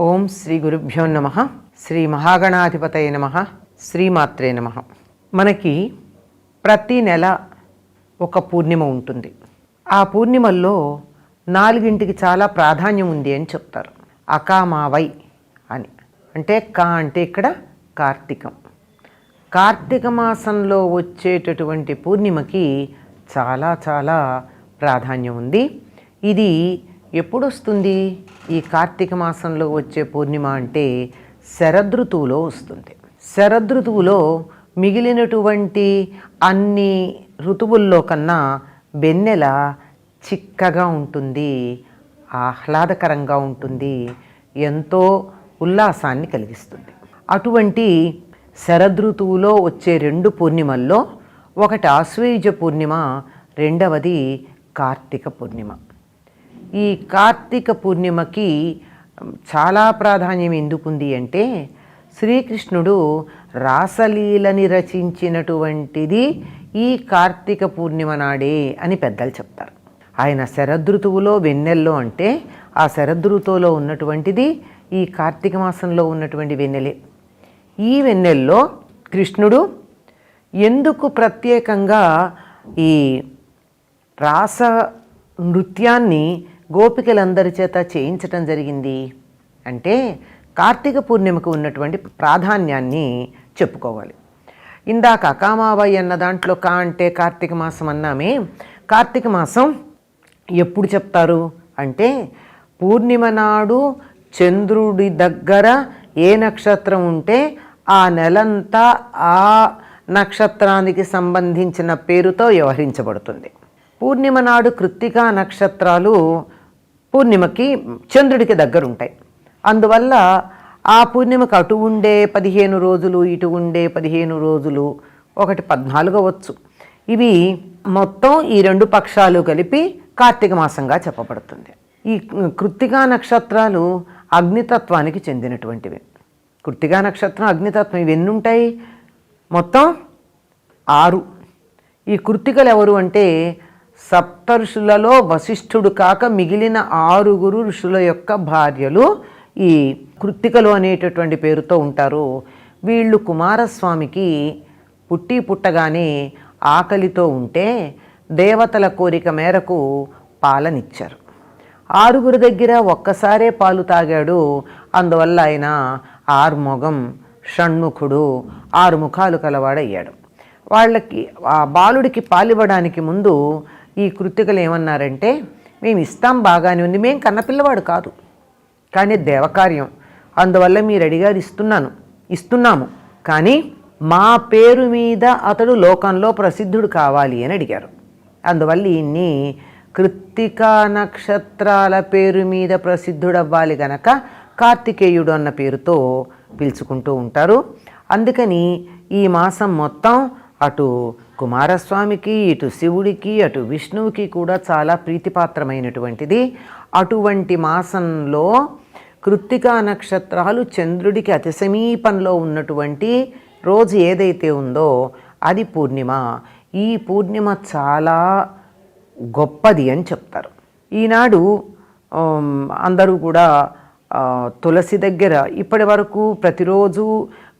ఓం శ్రీ గురుభ్యో నమః. శ్రీ మహాగణాధిపతయ నమః. శ్రీమాత్రే నమః. మనకి ప్రతి నెల ఒక పూర్ణిమ ఉంటుంది. ఆ పూర్ణిమల్లో 4ంటికి చాలా ప్రాధాన్యం ఉంది అని చెప్తారు. అకామావై అని అంటే అంటే ఇక్కడ కార్తీకం. కార్తీక మాసంలో వచ్చేటటువంటి పూర్ణిమకి చాలా చాలా ప్రాధాన్యం ఉంది. ఇది ఎప్పుడు వస్తుంది? ఈ కార్తీక మాసంలో వచ్చే పూర్ణిమ అంటే శరదృతువులో వస్తుంది. శరదృతువులో మిగిలినటువంటి అన్ని ఋతువుల్లో కన్నా వెన్నెల చిక్కగా ఉంటుంది, ఆహ్లాదకరంగా ఉంటుంది, ఎంతో ఉల్లాసాన్ని కలిగిస్తుంది. అటువంటి శరదృతువులో వచ్చే 2 పూర్ణిమల్లో ఒకటి ఆశ్వయుజ పూర్ణిమ, రెండవది కార్తీక పూర్ణిమ. ఈ కార్తీక పూర్ణిమకి చాలా ప్రాధాన్యం ఎందుకుంది అంటే శ్రీకృష్ణుడు రాసలీలని రచించినటువంటిది ఈ కార్తీక పూర్ణిమ నాడే అని పెద్దలు చెప్తారు. ఆయన శరదృతువులో వెన్నెల్లో అంటే ఆ శరదృతువులో ఉన్నటువంటిది ఈ కార్తీక మాసంలో ఉన్నటువంటి వెన్నెలే. ఈ వెన్నెల్లో కృష్ణుడు ఎందుకు ప్రత్యేకంగా ఈ రాస నృత్యాన్ని గోపికలందరి చేత చేయించటం జరిగింది అంటే కార్తీక పూర్ణిమకు ఉన్నటువంటి ప్రాధాన్యాన్ని చెప్పుకోవాలి. ఇందాక అకామావై అన్న దాంట్లో అంటే కార్తీక మాసం అన్నామే. కార్తీక మాసం ఎప్పుడు చెప్తారు అంటే పూర్ణిమ నాడు చంద్రుడి దగ్గర ఏ నక్షత్రం ఉంటే ఆ నెలంతా ఆ నక్షత్రానికి సంబంధించిన పేరుతో వ్యవహరించబడుతుంది. పూర్ణిమ నాడు కృత్తికా నక్షత్రాలు పూర్ణిమకి చంద్రుడికి దగ్గరుంటాయి. అందువల్ల ఆ పూర్ణిమకు అటు ఉండే 15 రోజులు, ఇటు ఉండే 15 రోజులు, ఒకటి 14 అవ్వచ్చు. ఇవి మొత్తం ఈ 2 పక్షాలు కలిపి కార్తీక మాసంగా చెప్పబడుతుంది. ఈ కృత్తికా నక్షత్రాలు అగ్నితత్వానికి చెందినటువంటివి. కృత్తికా నక్షత్రం అగ్నితత్వం. ఇవి ఎన్ని ఉంటాయి? మొత్తం 6. ఈ కృత్తికలు ఎవరు అంటే సప్తఋషులలో వశిష్ఠుడు కాక మిగిలిన 6 ఋషుల యొక్క భార్యలు ఈ కృత్తికలు అనేటటువంటి పేరుతో ఉంటారు. వీళ్ళు కుమారస్వామికి పుట్టగానే ఆకలితో ఉంటే దేవతల కోరిక మేరకు పాలనిచ్చారు. 6 దగ్గర ఒక్కసారే పాలు తాగాడు. అందువల్ల ఆయన ఆర్ముఖం, షణ్ముఖుడు, 6 ముఖాలు కలవాడయ్యాడు. వాళ్ళకి ఆ బాలుడికి పాలివ్వడానికి ముందు ఈ కృత్తికలు ఏమన్నారంటే, మేము ఇస్తాం బాగానే ఉంది, మేము కన్నపిల్లవాడు కాదు, కానీ దేవకార్యం, అందువల్ల మీరు అడిగారు ఇస్తున్నాము, కానీ మా పేరు మీద అతడు లోకంలో ప్రసిద్ధుడు కావాలి అని అడిగారు. అందువల్ల ఈయన్ని కృత్తికా నక్షత్రాల పేరు మీద ప్రసిద్ధుడవ్వాలి గనక కార్తికేయుడు అన్న పేరుతో పిలుచుకుంటూ ఉంటారు. అందుకని ఈ మాసం మొత్తం అటు కుమారస్వామికి, ఇటు శివుడికి, అటు విష్ణువుకి కూడా చాలా ప్రీతిపాత్రమైనటువంటిది. అటువంటి మాసంలో కృత్తికా నక్షత్రాలు చంద్రుడికి అతి సమీపంలో ఉన్నటువంటి రోజు ఏదైతే ఉందో అది పూర్ణిమ. ఈ పూర్ణిమ చాలా గొప్పది అని చెప్తారు. ఈనాడు అందరూ కూడా తులసి దగ్గర ఇప్పటి వరకు ప్రతిరోజు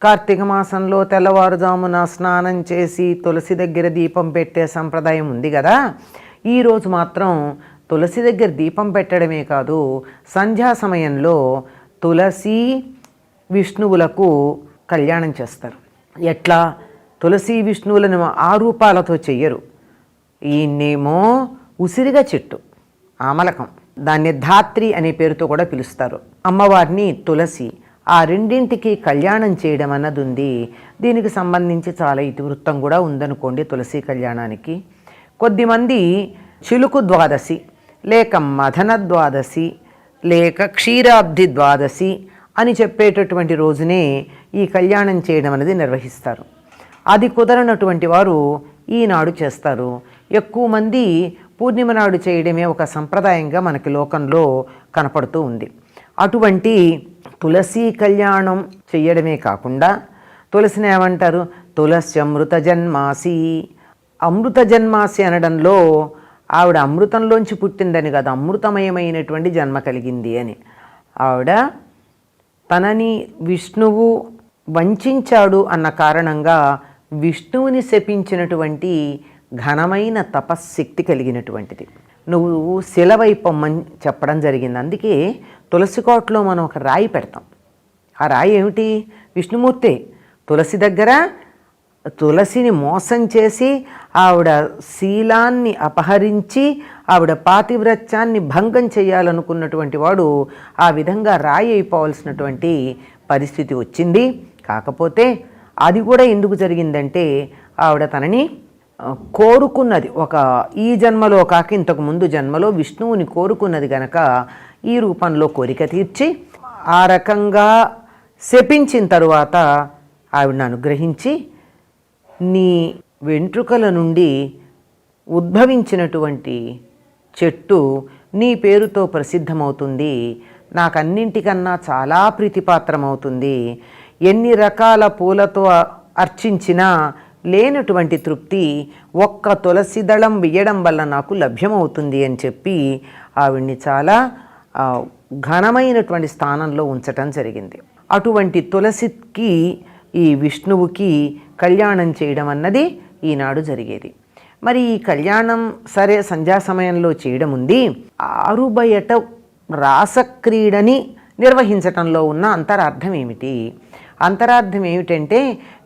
కార్తీక మాసంలో తెల్లవారుజామున స్నానం చేసి తులసి దగ్గర దీపం పెట్టే సంప్రదాయం ఉంది కదా. ఈరోజు మాత్రం తులసి దగ్గర దీపం పెట్టడమే కాదు, సంధ్యా సమయంలో తులసి విష్ణువులకు కళ్యాణం చేస్తారు. ఎట్లా? తులసి విష్ణువులను ఆ రూపాలతో చెయ్యరు. ఈయన్నేమో ఉసిరిగా చెట్టు, ఆమలకం, దాన్ని ధాత్రి అనే పేరుతో కూడా పిలుస్తారు. అమ్మవారిని తులసి, ఆ 2ంటికి కళ్యాణం చేయడం అన్నది ఉంది. దీనికి సంబంధించి చాలా ఇతివృత్తం కూడా ఉందనుకోండి. తులసి కళ్యాణానికి కొద్దిమంది చిలుకు ద్వాదశి, లేక మదన ద్వాదశి, లేక క్షీరాబ్ది ద్వాదశి అని చెప్పేటటువంటి రోజునే ఈ కళ్యాణం చేయడం అనేది నిర్వహిస్తారు. అది కుదరనటువంటి వారు ఈనాడు చేస్తారు. ఎక్కువ మంది పూర్ణిమ నాడు చేయడమే ఒక సంప్రదాయంగా మనకి లోకంలో కనపడుతూ ఉంది. అటువంటి తులసి కళ్యాణం చెయ్యడమే కాకుండా తులసిని ఏమంటారు? తులసి అమృత జన్మాసి. అమృత జన్మాసి అనడంలో ఆవిడ అమృతంలోంచి పుట్టిందని కాదు, అమృతమయమైనటువంటి జన్మ కలిగింది అని. ఆవిడ తనని విష్ణువు వంచాడు అన్న కారణంగా విష్ణువుని శపించినటువంటి ఘనమైన తపశ్శక్తి కలిగినటువంటిది. నువ్వు శిలవైపొమ్మని చెప్పడం జరిగింది. అందుకే తులసి కోటలో మనం ఒక రాయి పెడతాం. ఆ రాయి ఏమిటి? విష్ణుమూర్తే. తులసి దగ్గర తులసిని మోసం చేసి ఆవిడ శీలాన్ని అపహరించి ఆవిడ పాతివ్రత్యాన్ని భంగం చేయాలనుకున్నటువంటి వాడు ఆ విధంగా రాయి అయిపోవాల్సినటువంటి పరిస్థితి వచ్చింది. కాకపోతే అది కూడా ఎందుకు జరిగిందంటే ఆవిడ తనని కోరుకున్నది. ఈ జన్మలో కాక ఇంతకు ముందు జన్మలో విష్ణువుని కోరుకున్నది గనక ఈ రూపంలో కోరిక తీర్చి ఆ రకంగా శపించిన తరువాత ఆవిడను అనుగ్రహించి నీ వెంట్రుకల నుండి ఉద్భవించినటువంటి చెట్టు నీ పేరుతో ప్రసిద్ధమవుతుంది, నాకన్నింటికన్నా చాలా ప్రీతిపాత్రమవుతుంది, ఎన్ని రకాల పూలతో అర్చించినా లేనటువంటి తృప్తి ఒక్క తులసి దళం వేయడం వల్ల నాకు లభ్యమవుతుంది అని చెప్పి ఆవిడ్ని చాలా ఘనమైనటువంటి స్థానంలో ఉంచటం జరిగింది. అటువంటి తులసికి ఈ విష్ణువుకి కళ్యాణం చేయడం అన్నది ఈనాడు జరిగేది. మరి ఈ కళ్యాణం సరే సంధ్యా సమయంలో చేయడం ఉంది, ఆరుబయట రాసక్రీడని నిర్వహించటంలో ఉన్న అంతరార్థం ఏమిటి? అంతరార్థం ఏమిటంటే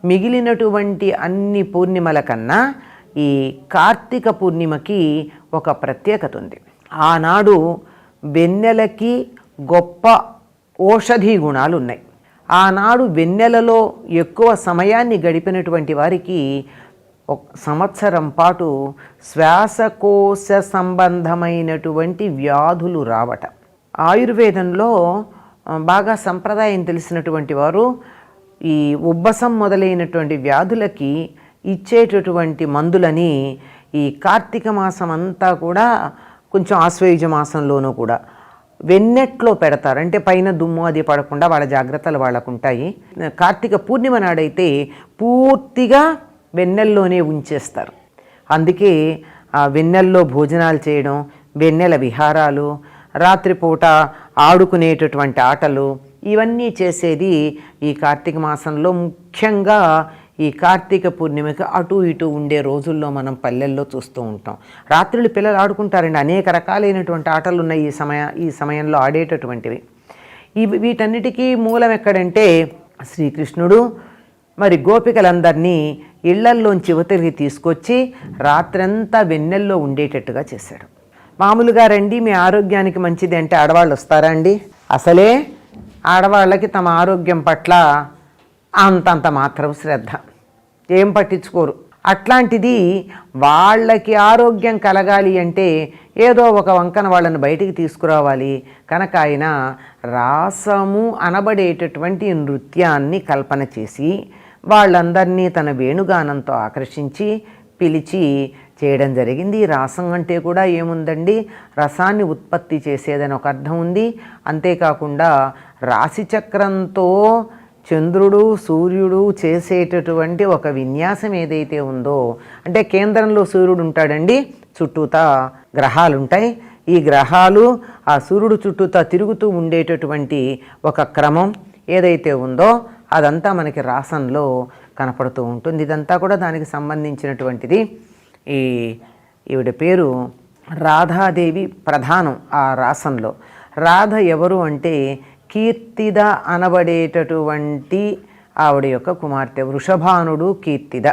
మిగిలినటువంటి అన్ని పూర్ణిమల కన్నా ఈ కార్తీక పూర్ణిమకి ఒక ప్రత్యేకత ఉంది. ఆనాడు వెన్నెలకి గొప్ప ఔషధీ గుణాలు ఉన్నాయి. ఆనాడు వెన్నెలలో ఎక్కువ సమయాన్ని గడిపినటువంటి వారికి ఒక సంవత్సరం పాటు శ్వాసకోశ సంబంధమైనటువంటి వ్యాధులు రావట. ఆయుర్వేదంలో బాగా సంప్రదాయం తెలిసినటువంటి వారు ఈ ఉబ్బసం మొదలైనటువంటి వ్యాధులకి ఇచ్చేటటువంటి మందులని ఈ కార్తీక మాసం అంతా కూడా కొంచెం ఆశ్వయుజ మాసంలోనూ కూడా వెన్నెట్లో పెడతారు. అంటే పైన దుమ్ము అది పడకుండా వాళ్ళ జాగ్రత్తలు వాళ్ళకు ఉంటాయి. కార్తీక పూర్ణిమ నాడైతే పూర్తిగా వెన్నెల్లోనే ఉంచేస్తారు. అందుకే ఆ వెన్నెల్లో భోజనాలు చేయడం, వెన్నెల విహారాలు, రాత్రిపూట ఆడుకునేటటువంటి ఆటలు ఇవన్నీ చేసేది ఈ కార్తీక మాసంలో. ముఖ్యంగా ఈ కార్తీక పూర్ణిమకి అటు ఇటు ఉండే రోజుల్లో మనం పల్లెల్లో చూస్తూ ఉంటాం. రాత్రులు పిల్లలు ఆడుకుంటారండి, అనేక రకాలైనటువంటి ఆటలు ఉన్నాయి ఈ సమయంలో ఆడేటటువంటివి. వీటన్నిటికీ మూలం ఎక్కడంటే శ్రీకృష్ణుడు మరి గోపికలందరినీ ఇళ్లల్లోంచి యువతలకి తీసుకొచ్చి రాత్రంతా వెన్నెల్లో ఉండేటట్టుగా చేశాడు. మామూలుగా రండి మీ ఆరోగ్యానికి మంచిది అంటే ఆడవాళ్ళు వస్తారా అండి? అసలే ఆడవాళ్ళకి తమ ఆరోగ్యం పట్ల అంతంత మాత్రం శ్రద్ధ, ఏం పట్టించుకోరు. అట్లాంటిది వాళ్ళకి ఆరోగ్యం కలగాలి అంటే ఏదో ఒక వంకన వాళ్ళని బయటికి తీసుకురావాలి. కనుక ఆయన రాసము అనబడేటటువంటి నృత్యాన్ని కల్పన చేసి వాళ్ళందరినీ తన వేణుగానంతో ఆకర్షించి పిలిచి చేయడం జరిగింది. రాసం అంటే కూడా ఏముందండి, రసాన్ని ఉత్పత్తి చేసేదని ఒక అర్థం ఉంది. అంతేకాకుండా రాశిచక్రంతో చంద్రుడు సూర్యుడు చేసేటటువంటి ఒక విన్యాసం ఏదైతే ఉందో, అంటే కేంద్రంలో సూర్యుడు ఉంటాడండి, చుట్టూతా గ్రహాలు ఉంటాయి. ఈ గ్రహాలు ఆ సూర్యుడు చుట్టూతా తిరుగుతూ ఉండేటటువంటి ఒక క్రమం ఏదైతే ఉందో అదంతా మనకి రాసంలో కనపడుతూ ఉంటుంది. ఇదంతా కూడా దానికి సంబంధించినటువంటిది. ఈవిడ పేరు రాధాదేవి ప్రధానం ఆ రాసంలో. రాధ ఎవరు అంటే కీర్తిద అనబడేటటువంటి ఆవిడ యొక్క కుమార్తె. వృషభానుడు కీర్తిద.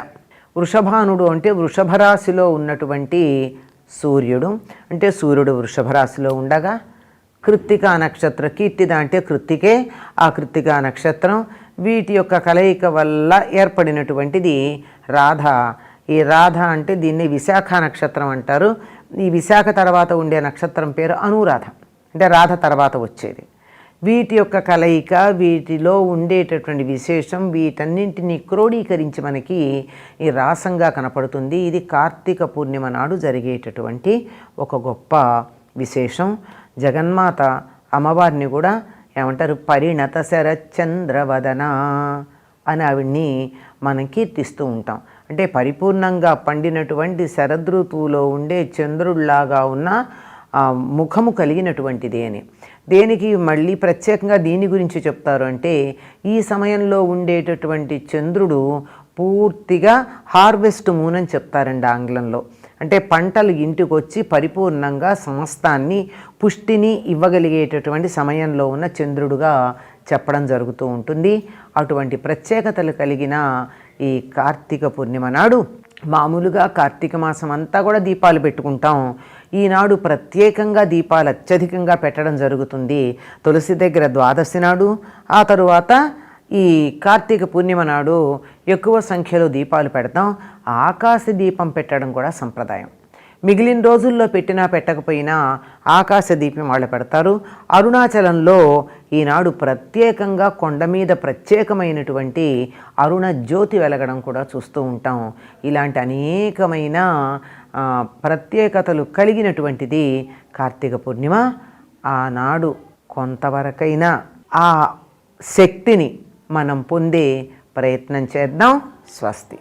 వృషభానుడు అంటే వృషభ రాశిలో ఉన్నటువంటి సూర్యుడు. అంటే సూర్యుడు వృషభ రాశిలో ఉండగా కృత్తికా నక్షత్రం, కీర్తిద అంటే కృత్తికే, ఆ కృత్తికా నక్షత్రం, వీటి యొక్క కలయిక వల్ల ఏర్పడినటువంటిది రాధ. ఈ రాధ అంటే దీన్ని విశాఖ నక్షత్రం అంటారు. ఈ విశాఖ తర్వాత ఉండే నక్షత్రం పేరు అనురాధ, అంటే రాధ తర్వాత వచ్చేది. వీటి యొక్క కలయిక, వీటిలో ఉండేటటువంటి విశేషం, వీటన్నింటినీ క్రోడీకరించి మనకి ఈ రాసంగా కనపడుతుంది. ఇది కార్తీక పూర్ణిమ నాడు జరిగేటటువంటి ఒక గొప్ప విశేషం. జగన్మాత అమ్మవారిని కూడా ఏమంటారు, పరిణత శరచంద్రవదన అని ఆవిడ్ని మనం కీర్తిస్తూ ఉంటాం. అంటే పరిపూర్ణంగా పండినటువంటి శరదృతువులో ఉండే చంద్రుడిలాగా ఉన్న ముఖము కలిగినటువంటిది అని. దేనికి మళ్ళీ ప్రత్యేకంగా దీని గురించి చెప్తారు అంటే, ఈ సమయంలో ఉండేటటువంటి చంద్రుడు పూర్తిగా హార్వెస్ట్ మూన్ అని చెప్తారండి ఆంగ్లంలో. అంటే పంటలు ఇంటికి వచ్చి పరిపూర్ణంగా సమస్తాన్ని పుష్టిని ఇవ్వగలిగేటటువంటి సమయంలో ఉన్న చంద్రుడుగా చెప్పడం జరుగుతూ ఉంటుంది. అటువంటి ప్రత్యేకతలు కలిగిన ఈ కార్తీక పూర్ణిమ నాడు మామూలుగా కార్తీక మాసం అంతా కూడా దీపాలు పెట్టుకుంటాం. ఈనాడు ప్రత్యేకంగా దీపాలు అత్యధికంగా పెట్టడం జరుగుతుంది. తులసి దగ్గర ద్వాదశి నాడు, ఆ తరువాత ఈ కార్తీక పూర్ణిమ నాడు ఎక్కువ సంఖ్యలో దీపాలు పెడతాం. ఆకాశ దీపం పెట్టడం కూడా సంప్రదాయం. మిగిలిన రోజుల్లో పెట్టినా పెట్టకపోయినా ఆకాశ దీపం వాళ్ళు పెడతారు. అరుణాచలంలో ఈనాడు ప్రత్యేకంగా కొండ మీద ప్రత్యేకమైనటువంటి అరుణ జ్యోతి వెలగడం కూడా చూస్తూ ఉంటాం. ఇలాంటి అనేకమైన ప్రత్యేకతలు కలిగినటువంటిది కార్తీక పూర్ణిమ. ఆనాడు కొంతవరకైనా ఆ శక్తిని మనం పొందే ప్రయత్నం చేద్దాం. స్వస్తి.